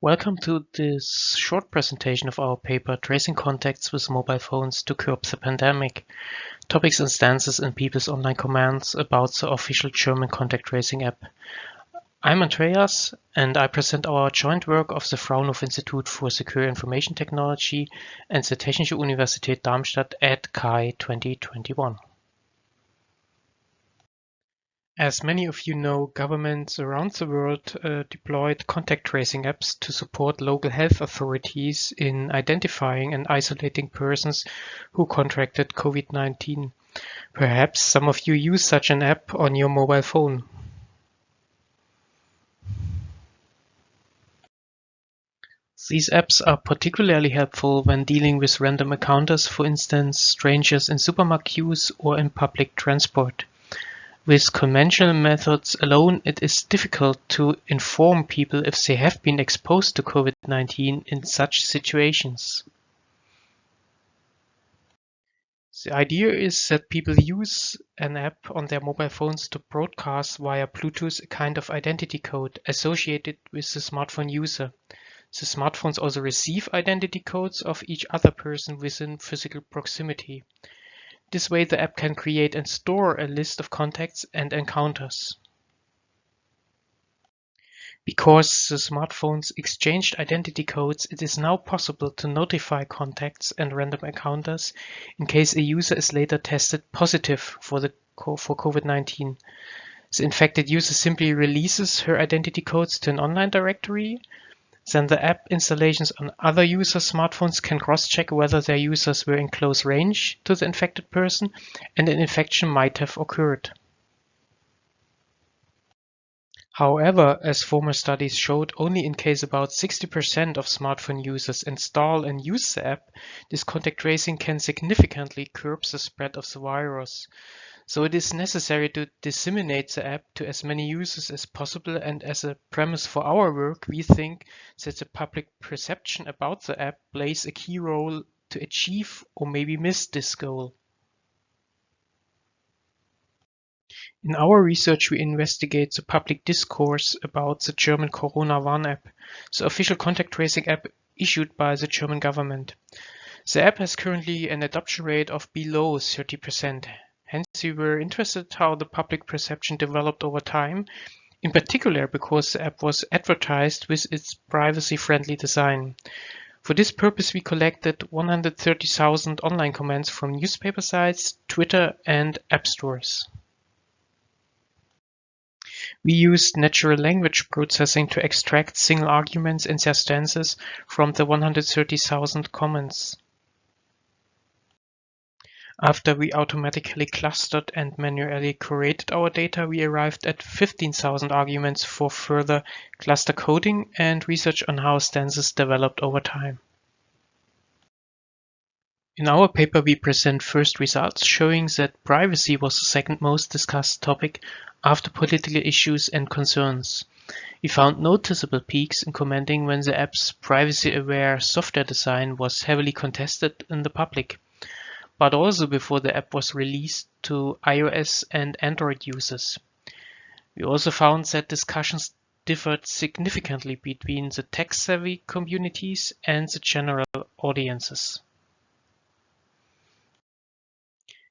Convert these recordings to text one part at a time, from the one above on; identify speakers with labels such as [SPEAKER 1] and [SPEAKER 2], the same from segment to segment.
[SPEAKER 1] Welcome to this short presentation of our paper, Tracing Contacts with Mobile Phones to Curb the Pandemic, Topics and Stances in People's Online Commands about the official German contact tracing app. I'm Andreas, and I present our joint work of the Fraunhofer Institut for Secure Information Technology and the Technische Universität Darmstadt at CHI 2021. As many of you know, governments around the world deployed contact tracing apps to support local health authorities in identifying and isolating persons who contracted COVID-19. Perhaps some of you use such an app on your mobile phone. These apps are particularly helpful when dealing with random encounters, for instance, strangers in supermarket queues or in public transport. With conventional methods alone, it is difficult to inform people if they have been exposed to COVID-19 in such situations. The idea is that people use an app on their mobile phones to broadcast via Bluetooth a kind of identity code associated with the smartphone user. The smartphones also receive identity codes of each other person within physical proximity. This way, the app can create and store a list of contacts and encounters. Because the smartphones exchanged identity codes, it is now possible to notify contacts and random encounters in case a user is later tested positive for COVID-19. The infected user simply releases her identity codes to an online directory. Then the app installations on other users' smartphones can cross-check whether their users were in close range to the infected person and an infection might have occurred. However, as former studies showed, only in case about 60% of smartphone users install and use the app, this contact tracing can significantly curb the spread of the virus. So it is necessary to disseminate the app to as many users as possible, and as a premise for our work, we think that the public perception about the app plays a key role to achieve or maybe miss this goal. In our research, we investigate the public discourse about the German Corona Warn app, the official contact tracing app issued by the German government. The app has currently an adoption rate of below 30%. Hence, we were interested how the public perception developed over time, in particular because the app was advertised with its privacy-friendly design. For this purpose, we collected 130,000 online comments from newspaper sites, Twitter, and app stores. We used natural language processing to extract single arguments and their stances from the 130,000 comments. After we automatically clustered and manually curated our data, we arrived at 15,000 arguments for further cluster coding and research on how stances developed over time. In our paper, we present first results showing that privacy was the second most discussed topic after political issues and concerns. We found noticeable peaks in commenting when the app's privacy-aware software design was heavily contested in the public, but also before the app was released to iOS and Android users. We also found that discussions differed significantly between the tech-savvy communities and the general audiences.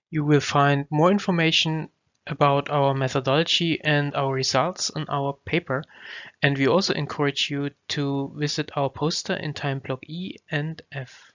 [SPEAKER 1] You will find more information about our methodology and our results in our paper, and we also encourage you to visit our poster in time block E and F.